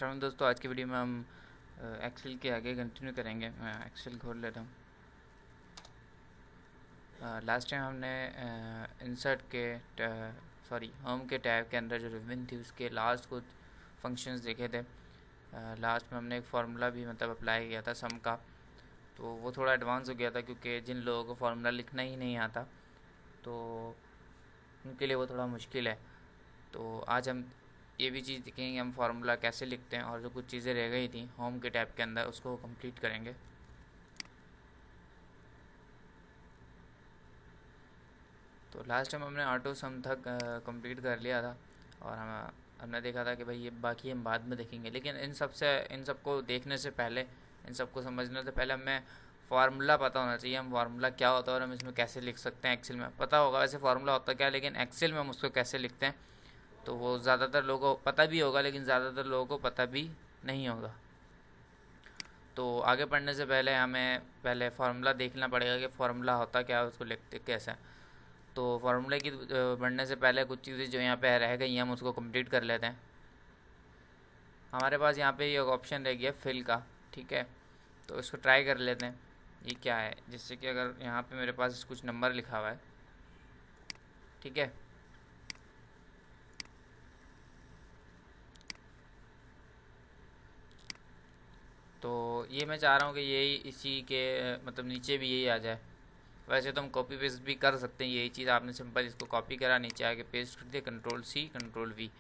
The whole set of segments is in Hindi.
अस्सलाम दोस्तों, आज की वीडियो में हम एक्सेल के आगे कंटिन्यू करेंगे। मैं एक्सेल खोल लेता हूँ। लास्ट टाइम हमने इंसर्ट के होम के टैब के अंदर जो रिबन थी उसके लास्ट कुछ फंक्शंस देखे थे। लास्ट में हमने एक फार्मूला भी मतलब अप्लाई किया था सम का, तो वो थोड़ा एडवांस हो गया था क्योंकि जिन लोगों को फार्मूला लिखना ही नहीं आता तो उनके लिए वो थोड़ा मुश्किल है। तो आज हम ये भी चीज़ देखेंगे हम फार्मूला कैसे लिखते हैं, और जो कुछ चीज़ें रह गई थी होम के टैब के अंदर उसको कंप्लीट करेंगे। तो लास्ट टाइम हमने ऑटो सम तक कंप्लीट कर लिया था, और हमने देखा था कि भाई ये बाकी हम बाद में देखेंगे। लेकिन इन सबको देखने से पहले, इन सबको समझने से पहले हमें फार्मूला पता होना चाहिए। हम फार्मूला क्या होता है और हम इसमें कैसे लिख सकते हैं। एक्सेल में पता होगा वैसे फार्मूला होता क्या है, लेकिन एक्सेल में हम उसको कैसे लिखते हैं तो वो ज़्यादातर लोगों को पता भी होगा, लेकिन ज़्यादातर लोगों को पता भी नहीं होगा। तो आगे पढ़ने से पहले हमें पहले फार्मूला देखना पड़ेगा कि फार्मूला होता क्या है, उसको लिखते कैसे हैं। तो फार्मूले की बढ़ने से पहले कुछ चीज़ें जो यहाँ पे रह गई हैं हम उसको कंप्लीट कर लेते हैं। हमारे पास यहाँ पे ये ऑप्शन रह गया फिल का, ठीक है। तो इसको ट्राई कर लेते हैं ये क्या है, जिससे कि अगर यहाँ पे मेरे पास कुछ नंबर लिखा हुआ है, ठीक है। तो ये मैं चाह रहा हूँ कि यही इसी के मतलब नीचे भी यही आ जाए। वैसे तो हम कॉपी पेस्ट भी कर सकते हैं, यही चीज़ आपने सिंपल इसको कॉपी करा, नीचे आके पेस्ट कर दिया, कंट्रोल सी कंट्रोल वी।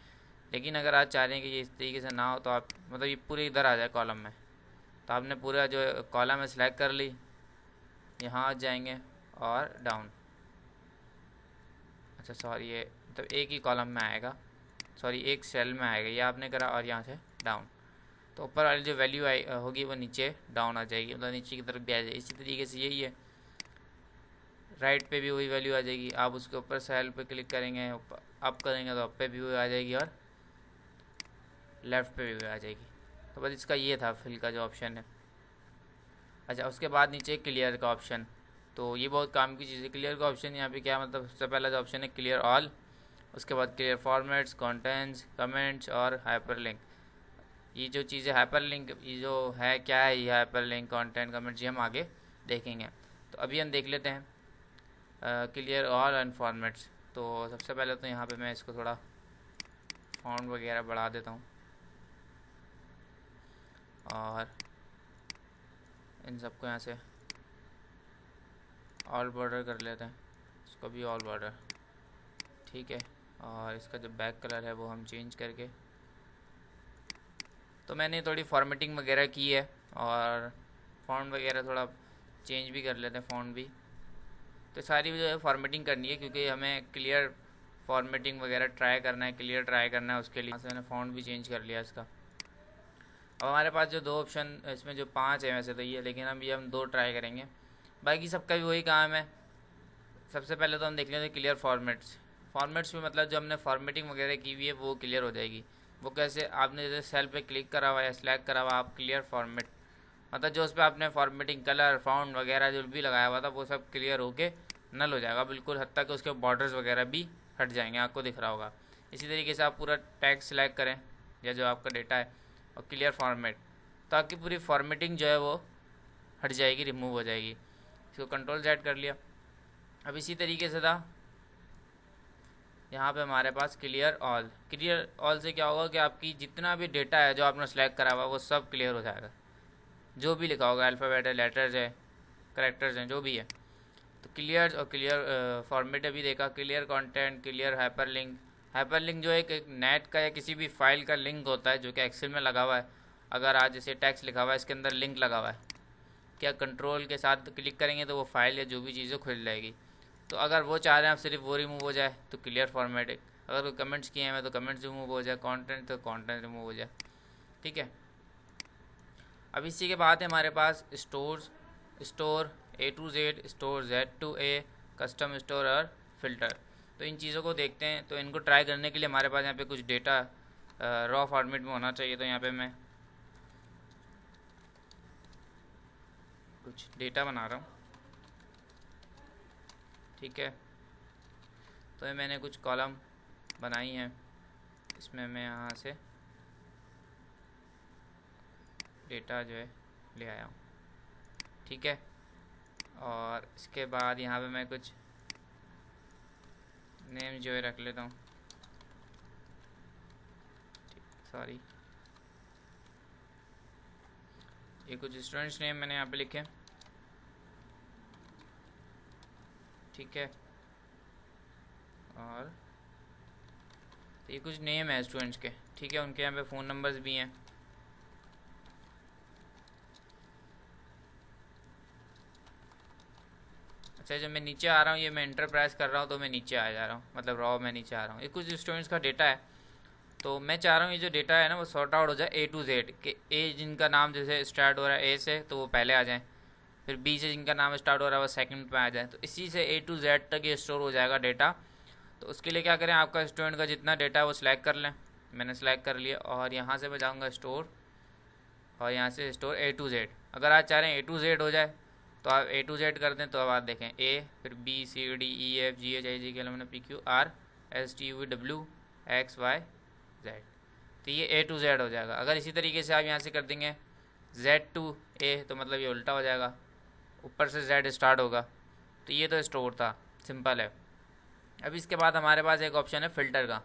लेकिन अगर आप चाह रहे हैं कि ये इस तरीके से ना हो तो आप मतलब ये पूरे इधर आ जाए कॉलम में, तो आपने पूरा जो कॉलम है सिलेक्ट कर ली, यहाँ आ जाएंगे और डाउन। अच्छा सॉरी, ये मतलब एक ही कॉलम में आएगा, सॉरी एक सेल में आएगा, ये आपने करा और यहाँ से डाउन। तो ऊपर वाली जो वैल्यू आई होगी वो नीचे डाउन आ जाएगी, मतलब नीचे की तरफ भी आ जाएगी। इसी तरीके से यही है, राइट पे भी वही वैल्यू आ जाएगी। आप उसके ऊपर सेल पे क्लिक करेंगे, अप करेंगे तो अप पे भी वही आ जाएगी और लेफ़्ट पे भी आ जाएगी। तो बस इसका ये था फिल का जो ऑप्शन है। अच्छा, उसके बाद नीचे क्लियर का ऑप्शन, तो ये बहुत काम की चीज़ है। क्लियर का ऑप्शन यहाँ पे क्या मतलब, सबसे पहला जो ऑप्शन है क्लियर ऑल, उसके बाद क्लियर फॉर्मेट्स, कंटेंट्स, कमेंट्स और हाइपरलिंक। ये जो चीज़ें हाइपरलिंक ये जो है क्या है, ये हाइपरलिंक कंटेंट कमेंट्स ये हम आगे देखेंगे। तो अभी हम देख लेते हैं क्लियर ऑल एंड फॉर्मेट्स। तो सबसे पहले तो यहाँ पे मैं इसको थोड़ा फॉन्ट वगैरह बढ़ा देता हूँ और इन सबको यहाँ से ऑल बॉर्डर कर लेते हैं, इसको भी ऑल बॉर्डर, ठीक है। और इसका जो बैक कलर है वो हम चेंज करके, तो मैंने थोड़ी फॉर्मेटिंग वगैरह की है और फॉन्ट वगैरह थोड़ा चेंज भी कर लेते हैं फ़ॉन्ट भी। तो सारी जो है फॉर्मेटिंग करनी है क्योंकि हमें क्लियर फॉर्मेटिंग वगैरह ट्राई करना है, क्लियर ट्राई करना है। उसके लिए यहाँ से मैंने फ़ॉन्ट भी चेंज कर लिया इसका। अब हमारे पास जो दो ऑप्शन, इसमें जो पांच है वैसे तो ये, लेकिन अब ये हम दो ट्राई करेंगे, बाकी सबका भी वही काम है। सबसे पहले तो हम देख लेते हैं क्लियर फॉर्मेट्स। फॉर्मेट्स में मतलब जो हमने फॉर्मेटिंग वगैरह की हुई है वो क्लियर हो जाएगी। वो कैसे, आपने जैसे सेल पे क्लिक करा हुआ या सिलेक्ट करा हुआ, आप क्लियर फॉर्मेट मतलब जो उस पर आपने फॉर्मेटिंग कलर फाउंड वगैरह जो भी लगाया हुआ था वो सब क्लियर होके नल हो जाएगा बिल्कुल, हद तक उसके बॉर्डर्स वगैरह भी हट जाएंगे, आपको दिख रहा होगा। इसी तरीके से आप पूरा टैग सिलेक्ट करें या जो आपका डेटा है और क्लियर फॉर्मेट, तो आपकी पूरी फॉर्मेटिंग जो है वो हट जाएगी, रिमूव हो जाएगी। इसको कंट्रोल Z कर लिया। अब इसी तरीके से था यहाँ पे हमारे पास क्लियर ऑल। क्लियर ऑल से क्या होगा कि आपकी जितना भी डेटा है जो आपने सेलेक्ट करा हुआ वो सब क्लियर हो जाएगा, जो भी लिखा होगा, अल्फ़ाबेट है, लेटर्स है, करेक्टर्स हैं, जो भी है। तो क्लियर और क्लियर फॉर्मेट अभी देखा, clear content, clear hyperlink. Hyperlink जो एक नेट का या किसी भी फाइल का लिंक होता है जो कि एक्सेल में लगा हुआ है। अगर आज जैसे टेक्स्ट लिखा हुआ है इसके अंदर लिंक लगा हुआ है, क्या कंट्रोल के साथ क्लिक करेंगे तो वो फाइल या जो भी चीज़ें खुल जाएगी। तो अगर वो चाह रहे हैं आप सिर्फ वो रिमूव हो जाए तो क्लियर फॉर्मेट। अगर कोई कमेंट्स किए हैं तो कमेंट्स रिमूव हो जाए, कंटेंट तो कंटेंट रिमूव हो जाए, ठीक है। अब इसी के बाद है हमारे पास store A to Z, store Z to A, custom store और फिल्टर। तो इन चीज़ों को देखते हैं। तो इनको ट्राई करने के लिए हमारे पास यहाँ पे कुछ डेटा रॉ फॉर्मेट में होना चाहिए। तो यहाँ पे मैं कुछ डेटा बना रहा हूँ, ठीक है। तो ये मैंने कुछ कॉलम बनाई हैं, इसमें मैं यहाँ से डेटा जो है ले आया हूँ, ठीक है। और इसके बाद यहाँ पे मैं कुछ नेम जो है रख लेता हूँ, सॉरी, ये कुछ स्टूडेंट्स नेम मैंने यहाँ पे लिखे, ठीक है। और ये कुछ नेम है स्टूडेंट्स के, ठीक है, उनके यहाँ पे फ़ोन नंबर्स भी हैं। अच्छा, जब मैं नीचे आ रहा हूँ, ये मैं इंटर प्रेस कर रहा हूँ तो मैं नीचे आ जा रहा हूँ, मतलब रॉ मैं नीचे आ रहा हूँ। ये कुछ स्टूडेंट्स का डेटा है, तो मैं चाह रहा हूँ ये जो डेटा है ना वो सॉर्ट आउट हो जाए A to Z, कि ए जिनका नाम जैसे स्टार्ट हो रहा है A से तो वो पहले आ जाए, फिर B से जिनका नाम स्टार्ट हो रहा है वो सेकंड पे आ जाए, तो इसी से A to Z तक ये स्टोर हो जाएगा डेटा। तो उसके लिए क्या करें, आपका स्टूडेंट का जितना डेटा है वो सिलेक्ट कर लें, मैंने सेलेक्ट कर लिया, और यहाँ से मैं जाऊँगा स्टोर, और यहाँ से स्टोर A to Z। अगर आप चाह रहे हैं A to Z हो जाए तो आप A to Z कर दें, तो अब आप देखें A, फिर B C D E F G H I J K L M N P Q R S T U V W X Y Z, तो ये A to Z हो जाएगा। अगर इसी तरीके से आप यहाँ से कर देंगे Z to A, तो मतलब ये उल्टा हो जाएगा, ऊपर से Z स्टार्ट होगा। तो ये तो स्टोर था, सिंपल है। अब इसके बाद हमारे पास एक ऑप्शन है फ़िल्टर का।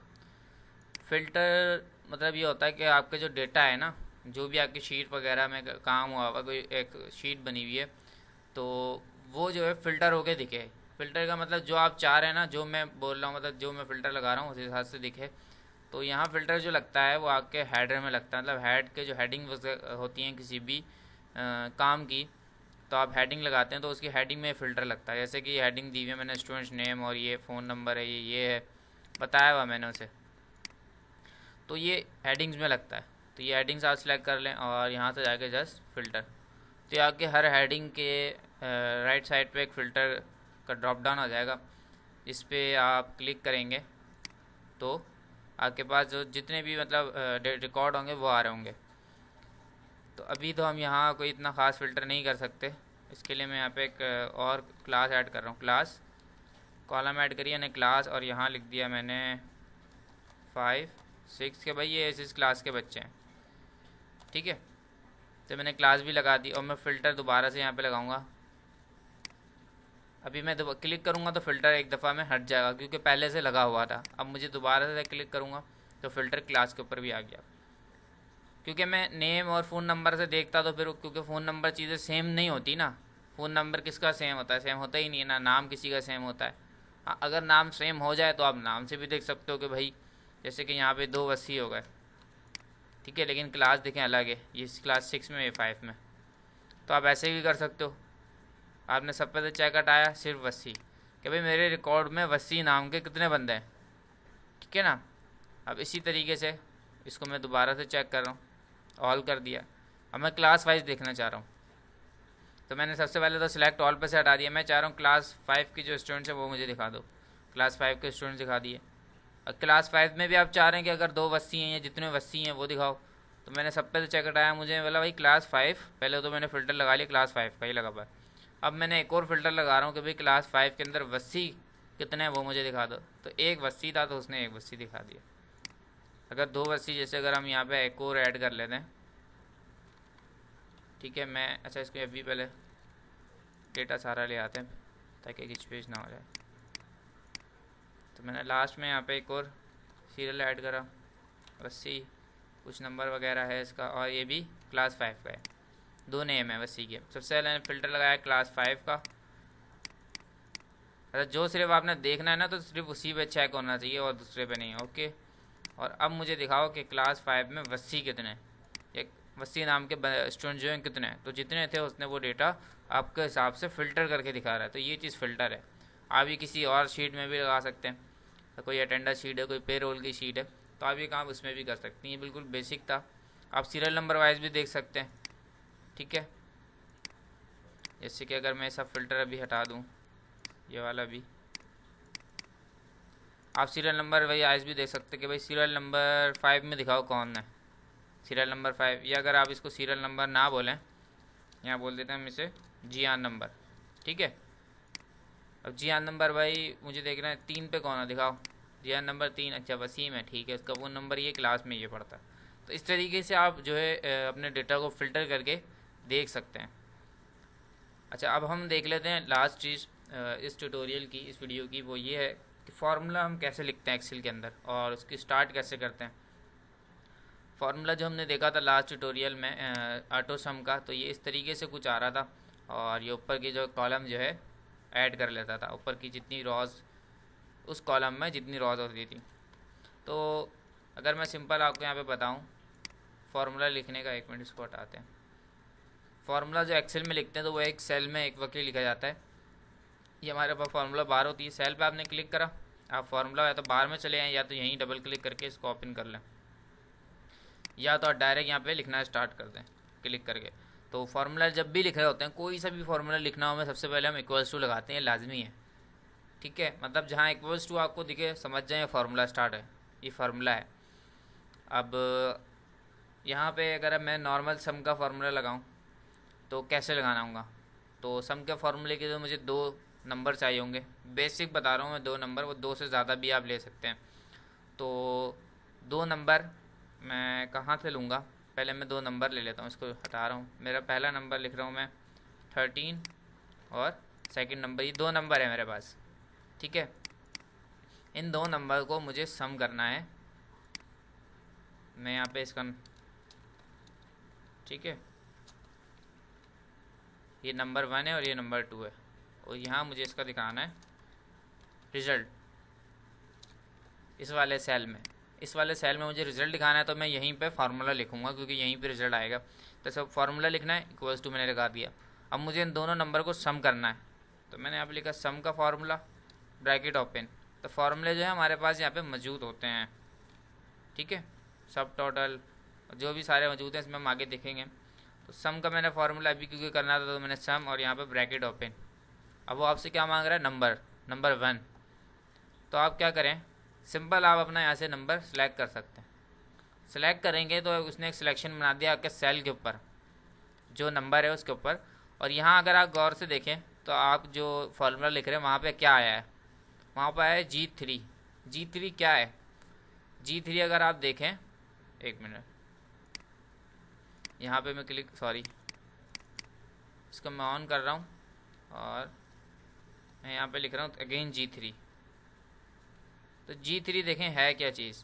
फ़िल्टर मतलब ये होता है कि आपके जो डेटा है ना, जो भी आपकी शीट वगैरह में काम हुआ हुआ, कोई एक शीट बनी हुई है, तो वो जो है फ़िल्टर होके दिखे। फ़िल्टर का मतलब जो आप चाह रहे हैं ना, जो मैं बोल रहा हूँ, मतलब जो मैं फ़िल्टर लगा रहा हूँ उस हिसाब से दिखे। तो यहाँ फ़िल्टर जो लगता है वो आपके हेडर में लगता है, मतलब हेड के जो हेडिंग होती हैं किसी भी काम की, तो आप हेडिंग लगाते हैं तो उसकी हेडिंग में फ़िल्टर लगता है। जैसे कि हेडिंग दी हुई है मैंने स्टूडेंट्स नेम, और ये फ़ोन नंबर है, ये है, बताया हुआ मैंने उसे, तो ये हेडिंग्स में लगता है। तो ये हेडिंग्स आप सेलेक्ट कर लें, और यहाँ से जाके जस्ट फ़िल्टर, तो आपके हर हेडिंग के राइट साइड पे एक फ़िल्टर का ड्रॉप डाउन आ जाएगा। इस पर आप क्लिक करेंगे तो आपके पास जो जितने भी मतलब रिकॉर्ड होंगे वो आ रहे होंगे। तो अभी तो हम यहाँ कोई इतना ख़ास फ़िल्टर नहीं कर सकते, इसके लिए मैं यहाँ पे एक और क्लास ऐड कर रहा हूँ। क्लास कॉलम ऐड करिए यानी क्लास, और यहाँ लिख दिया मैंने 5 6 के भाई ये इस क्लास के बच्चे हैं, ठीक है। तो मैंने क्लास भी लगा दी, और मैं फ़िल्टर दोबारा से यहाँ पे लगाऊंगा। अभी मैं क्लिक करूँगा तो फ़िल्टर एक दफ़ा में हट जाएगा क्योंकि पहले से लगा हुआ था। अब मुझे दोबारा से क्लिक करूँगा तो फ़िल्टर क्लास के ऊपर भी आ गया, क्योंकि मैं नेम और फ़ोन नंबर से देखता, तो फिर क्योंकि फ़ोन नंबर चीज़ें सेम नहीं होती ना, फ़ोन नंबर किसका सेम होता है, सेम होता ही नहीं है ना, नाम किसी का सेम होता है। हाँ, अगर नाम सेम हो जाए तो आप नाम से भी देख सकते हो कि भाई जैसे कि यहाँ पे 2 वसी हो गए, ठीक है, लेकिन क्लास देखें अलग है, ये क्लास 6 में, ये 5 में। तो आप ऐसे भी कर सकते हो। आपने सब पे चेक हटाया, सिर्फ वसी, कि भाई मेरे रिकॉर्ड में वसी नाम के कितने बंदे हैं, ठीक है ना। अब इसी तरीके से इसको मैं दोबारा से चेक कर रहा हूँ, ऑल कर दिया। अब मैं क्लास वाइज देखना चाह रहा हूँ, तो मैंने सबसे पहले तो सिलेक्ट ऑल पे से हटा दिया। मैं चाह रहा हूँ क्लास 5 की जो स्टूडेंट्स हैं वो मुझे दिखा दो, क्लास 5 के स्टूडेंट्स दिखा दिए। और क्लास 5 में भी आप चाह रहे हैं कि अगर 2 वसी हैं या जितने वसी हैं वो दिखाओ, तो मैंने सब पे चेक हटाया, मुझे बोला भाई क्लास 5, पहले तो मैंने फ़िल्टर लगा लिया, क्लास 5 का ही लगा हुआ। अब मैंने एक और फ़िल्टर लगा रहा हूँ कि भाई क्लास 5 के अंदर वसी कितने हैं वो मुझे दिखा दो। तो एक वसी था तो उसने एक वसी दिखा दिया। अगर 2 वसी, जैसे अगर हम यहाँ पे एक और ऐड कर लेते हैं, ठीक है, मैं अच्छा इसको अभी पहले डेटा सारा ले आते हैं ताकि किच पेज ना हो जाए। तो मैंने लास्ट में यहाँ पे एक और सीरियल ऐड करा, वसी, कुछ नंबर वगैरह है इसका, और ये भी क्लास 5 का है, 2 नेम है वसी के। सबसे पहले मैंने फ़िल्टर लगाया क्लास 5 का। अच्छा, जो सिर्फ आपने देखना है ना तो सिर्फ उसी पे चेक होना चाहिए और दूसरे पे नहीं, ओके। और अब मुझे दिखाओ कि क्लास 5 में वसी कितने हैं, एक वसी नाम के स्टूडेंट जो हैं कितने हैं। तो जितने थे उसने वो डेटा आपके हिसाब से फ़िल्टर करके दिखा रहा है, तो ये चीज़ फ़िल्टर है। आप ये किसी और शीट में भी लगा सकते हैं, तो कोई अटेंडर शीट है, कोई पे रोल की शीट है, तो आप ये काम उसमें भी कर सकते हैं। ये बिल्कुल बेसिक था। आप सीरियल नंबर वाइज भी देख सकते हैं, ठीक है। जैसे कि अगर मैं सब फ़िल्टर अभी हटा दूँ, ये वाला भी, आप सीरियल नंबर वाइज भी देख सकते हैं कि भाई सीरियल नंबर 5 में दिखाओ कौन है, सीरियल नंबर 5। या अगर आप इसको सीरियल नंबर ना बोलें, यहाँ बोल देते हैं हम इसे जियान नंबर, ठीक है। अब जियान नंबर भाई मुझे देखना है 3 पे कौन है, दिखाओ जियान नंबर 3, अच्छा वसीम है, ठीक है, उसका वो नंबर ये क्लास में ये पढ़ता है। तो इस तरीके से आप जो है अपने डेटा को फ़िल्टर करके देख सकते हैं। अच्छा, अब हम देख लेते हैं लास्ट चीज़ इस ट्यूटोरियल की, इस वीडियो की, वो ये है कि फार्मूला हम कैसे लिखते हैं एक्सेल के अंदर और उसकी स्टार्ट कैसे करते हैं। फार्मूला जो हमने देखा था लास्ट ट्यूटोरियल में ऑटो सम का, तो ये इस तरीके से कुछ आ रहा था और ये ऊपर की जो कॉलम जो है ऐड कर लेता था, ऊपर की जितनी रॉज, उस कॉलम में जितनी रॉज होती थी। तो अगर मैं सिंपल आपको यहाँ पे बताऊँ फार्मूला लिखने का, एक मिनट इसको हटाते हैं। फार्मूला जो एक्सेल में लिखते हैं तो वो एक सेल में एक वक्त लिखा जाता है। ये हमारे पास फार्मूला बार होती है, सेल पे आपने क्लिक करा, आप फार्मूला या तो बार में चले आएँ या तो यहीं डबल क्लिक करके इसको ओपन कर लें, या तो आप डायरेक्ट यहाँ पे लिखना स्टार्ट कर दें क्लिक करके। तो फार्मूला जब भी लिख रहे होते हैं, कोई सा भी फार्मूला लिखना हो, में सबसे पहले हम इक्वल्स टू लगाते हैं, लाजमी है। ठीक है, मतलब जहाँ इक्वल्स टू आपको दिखे समझ जाए फार्मूला स्टार्ट है, ये फार्मूला है। अब यहाँ पे अगर मैं नॉर्मल सम का फार्मूला लगाऊँ तो कैसे लगाना होगा, तो सम के फार्मूले के लिए मुझे 2 नंबर चाहिए होंगे। बेसिक बता रहा हूँ मैं, 2 नंबर, वो 2 से ज़्यादा भी आप ले सकते हैं। तो 2 नंबर मैं कहाँ से लूँगा, पहले मैं 2 नंबर ले लेता हूँ, इसको हटा रहा हूँ। मेरा पहला नंबर लिख रहा हूँ मैं 13 और सेकंड नंबर, ये 2 नंबर है मेरे पास। ठीक है, इन 2 नंबर को मुझे सम करना है। मैं यहाँ पे इसका, ठीक है, ये नंबर 1 है और ये नंबर 2 है, और यहाँ मुझे इसका दिखाना है रिज़ल्ट इस वाले सेल में। इस वाले सेल में मुझे रिज़ल्ट दिखाना है, तो मैं यहीं पे फार्मूला लिखूंगा क्योंकि यहीं पे रिज़ल्ट आएगा। तो सब फार्मूला लिखना है, इक्वल्स टू मैंने लगा दिया। अब मुझे इन दोनों नंबर को सम करना है, तो मैंने यहाँ पे लिखा सम का फार्मूला, ब्रैकेट ओपन। तो फार्मूले जो है हमारे पास यहाँ पे मौजूद होते हैं। ठीक है, सब टोटल जो भी सारे मौजूद हैं इसमें हम आगे देखेंगे। तो सम का मैंने फार्मूला अभी क्योंकि करना था तो मैंने सम और यहाँ पे ब्रैकेट ओपन। अब वो आपसे क्या मांग रहा है, नंबर 1। तो आप क्या करें, सिंपल आप अपना यहाँ से नंबर सेलेक्ट कर सकते हैं। सेलेक्ट करेंगे तो उसने एक सिलेक्शन बना दिया आपके सेल के ऊपर, जो नंबर है उसके ऊपर। और यहाँ अगर आप गौर से देखें तो आप जो फार्मूला लिख रहे हैं वहाँ पे क्या आया है, वहाँ पर आया है G3। G3 क्या है, G3 अगर आप देखें, एक मिनट, यहाँ पे मैं क्लिक, सॉरी, इसको मैं ऑन कर रहा हूँ और मैं यहाँ पे लिख रहा हूँ अगेन G3। तो G3 देखें है क्या चीज़।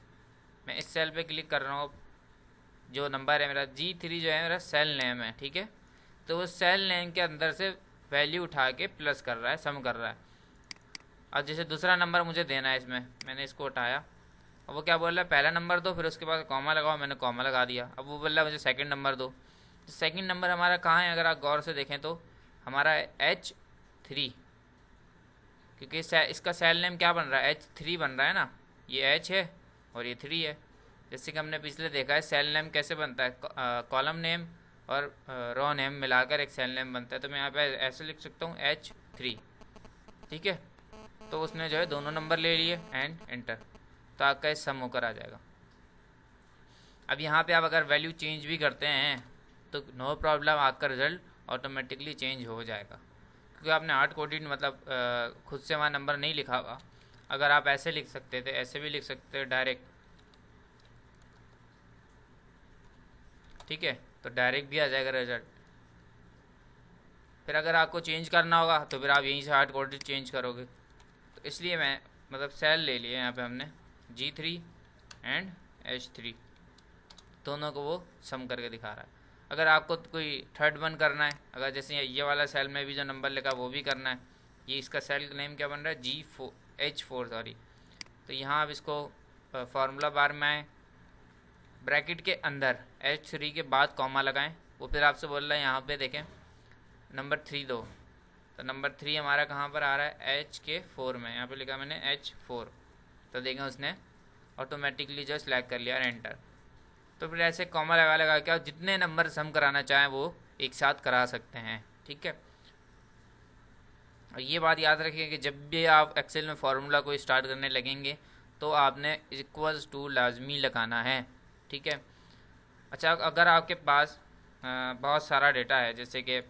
मैं इस सेल पे क्लिक कर रहा हूँ, जो नंबर है मेरा G3 जो है मेरा सेल नेम है। ठीक है, तो वो सेल नेम के अंदर से वैल्यू उठा के प्लस कर रहा है, सम कर रहा है। अब जैसे दूसरा नंबर मुझे देना है, इसमें मैंने इसको उठाया, अब वो क्या बोल रहा है, पहला नंबर दो, फिर उसके बाद कॉमा लगाओ, मैंने कॉमा लगा दिया। अब वो बोल रहा है मुझे सेकंड नंबर दो। तो सेकंड नंबर हमारा कहाँ है, अगर आप गौर से देखें तो हमारा H3, क्योंकि इसका सेल नेम क्या बन रहा है, H3 बन रहा है ना, ये H है और ये 3 है। जैसे कि हमने पिछले देखा है सेल नेम कैसे बनता है, कॉलम नेम और रो नेम मिलाकर एक सेल नेम बनता है। तो मैं यहाँ पे ऐसे लिख सकता हूँ H3। ठीक है, तो उसने जो है दोनों नंबर ले लिए एंड एंटर, तो आपका इस सम होकर आ जाएगा। अब यहाँ पे आप अगर वैल्यू चेंज भी करते हैं तो नो प्रॉब्लम, आपका रिजल्ट ऑटोमेटिकली चेंज हो जाएगा, क्योंकि आपने हार्ड कोडेड मतलब खुद से वहाँ नंबर नहीं लिखा होगा। अगर आप ऐसे लिख सकते थे, ऐसे भी लिख सकते थे डायरेक्ट, ठीक है, तो डायरेक्ट भी आ जाएगा रिजल्ट। फिर अगर आपको चेंज करना होगा तो फिर आप यहीं से हार्ड कोडेड चेंज करोगे। तो इसलिए मैं मतलब सेल ले लिए यहाँ पे हमने G3 एंड H3, दोनों को वो सम करके दिखा रहा है। अगर आपको कोई थर्ड वन करना है, अगर जैसे ये वाला सेल में भी जो नंबर लिखा वो भी करना है, ये इसका सेल नेम क्या बन रहा है, H4 सॉरी। तो यहाँ आप इसको फार्मूला बार में आए, ब्रैकेट के अंदर H3 के बाद कॉमा लगाएं। वो फिर आपसे बोल रहा है यहाँ पे देखें नंबर 3 दो, तो नंबर 3 हमारा कहाँ पर आ रहा है, H4 में, यहाँ पे लिखा मैंने H4। तो देखें उसने ऑटोमेटिकली जो सिलेक्ट कर लिया एंटर। तो फिर ऐसे कॉमा लगा के आप जितने नंबर सम कराना चाहें वो एक साथ करा सकते हैं। ठीक है, और ये बात याद रखिए कि जब भी आप एक्सेल में फार्मूला को स्टार्ट करने लगेंगे तो आपने इक्वल्स टू लाजमी लगाना है। ठीक है, अच्छा, अगर आपके पास बहुत सारा डेटा है, जैसे कि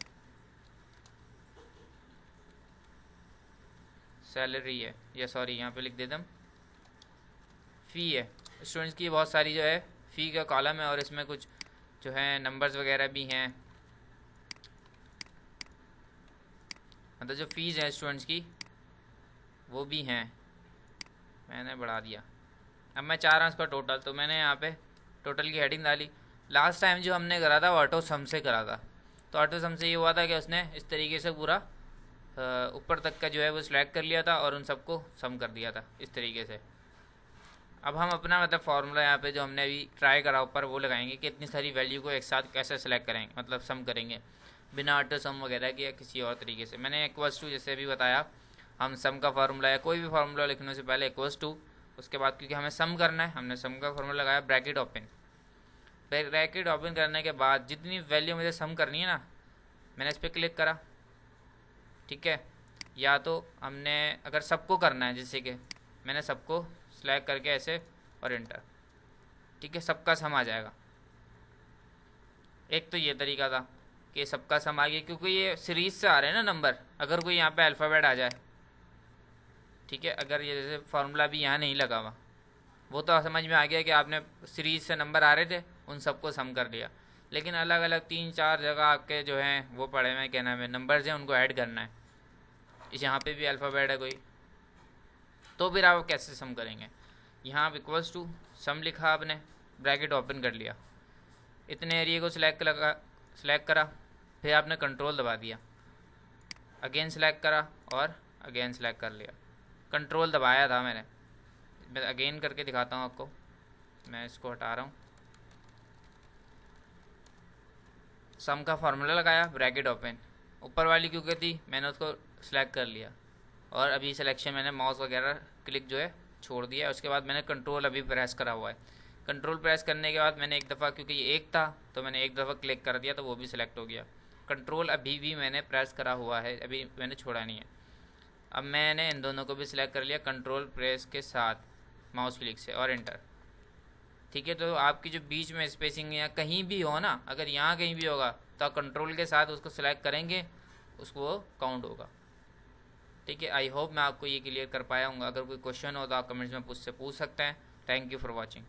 सैलरी है, या सॉरी यहाँ पे लिख देता हूँ फ़ी है, स्टूडेंट्स की बहुत सारी जो है फ़ी का कॉलम है और इसमें कुछ जो है नंबर्स वगैरह भी हैं, मतलब जो फ़ीस है स्टूडेंट्स की वो भी हैं। मैंने बढ़ा दिया। अब मैं चाह रहा हूँ इसका टोटल, तो मैंने यहाँ पे टोटल की हेडिंग डाली। लास्ट टाइम जो हमने करा था वो ऑटो सम से करा था, तो ऑटो सम से ये हुआ था कि उसने इस तरीके से पूरा ऊपर तक का जो है वो सिलेक्ट कर लिया था और उन सबको सम कर दिया था इस तरीके से। अब हम अपना मतलब फार्मूला यहाँ पे जो हमने अभी ट्राई करा ऊपर वो लगाएंगे कि इतनी सारी वैल्यू को एक साथ कैसे सेलेक्ट करेंगे, मतलब सम करेंगे बिना ऑटो सम वगैरह के या किसी और तरीके से। मैंने इक्वल्स टू जैसे अभी बताया, हम सम का फार्मूला या कोई भी फार्मूला लिखने से पहले इक्वल्स टू, उसके बाद क्योंकि हमें सम करना है हमने सम का फार्मूला लगाया, ब्रैकेट ओपन। ब्रैकेट ओपन करने के बाद जितनी वैल्यू मुझे सम करनी है ना, मैंने इस पर क्लिक करा, ठीक है। या तो हमने अगर सबको करना है, जैसे कि मैंने सबको सिलेक्ट करके ऐसे और इंटर, ठीक है, सबका सम आ जाएगा। एक तो ये तरीका था कि सबका सम आ गया, क्योंकि ये सीरीज से आ रहे हैं ना नंबर। अगर कोई यहाँ पे अल्फ़ाबेट आ जाए, ठीक है, अगर ये जैसे फार्मूला भी यहाँ नहीं लगा हुआ, वो तो समझ में आ गया कि आपने सीरीज से नंबर आ रहे थे उन सबको सम कर लिया। लेकिन अलग अलग 3-4 जगह आपके जो हैं वो पड़े हुए क्या नाम है नंबर्स हैं, उनको ऐड करना है। इस यहाँ पे भी अल्फ़ाबेट है कोई, तो फिर आप कैसे सम करेंगे। यहाँ आप इक्वल्स टू सम लिखा आपने, ब्रैकेट ओपन कर लिया, इतने एरिया को सिलेक्ट करा, फिर आपने कंट्रोल दबा दिया, अगेन सेलेक्ट करा और अगेन सेलेक्ट कर लिया। कंट्रोल दबाया था मैंने, मैं अगेन करके दिखाता हूँ आपको। मैं इसको हटा रहा हूँ, सम का फार्मूला लगाया, ब्रैकेट ओपन, ऊपर वाली क्योंकि थी मैंने उसको सिलेक्ट कर लिया और अभी सिलेक्शन मैंने माउस वगैरह क्लिक जो है छोड़ दिया। उसके बाद मैंने कंट्रोल अभी प्रेस करा हुआ है। कंट्रोल प्रेस करने के बाद मैंने एक दफ़ा, क्योंकि ये एक था तो मैंने एक दफ़ा क्लिक कर दिया तो वो भी सिलेक्ट हो गया। कंट्रोल अभी भी मैंने प्रेस करा हुआ है, अभी मैंने छोड़ा नहीं है। अब मैंने इन दोनों को भी सिलेक्ट कर लिया कंट्रोल प्रेस के साथ माउस क्लिक से और इंटर, ठीक है। तो आपकी जो बीच में स्पेसिंग या कहीं भी हो ना, अगर यहाँ कहीं भी होगा तो आप कंट्रोल के साथ उसको सिलेक्ट करेंगे, उसको काउंट होगा, ठीक है। आई होप मैं आपको ये क्लियर कर पाया हूँ। अगर कोई क्वेश्चन हो तो आप कमेंट्स में पूछ सकते हैं। Thank you for watching.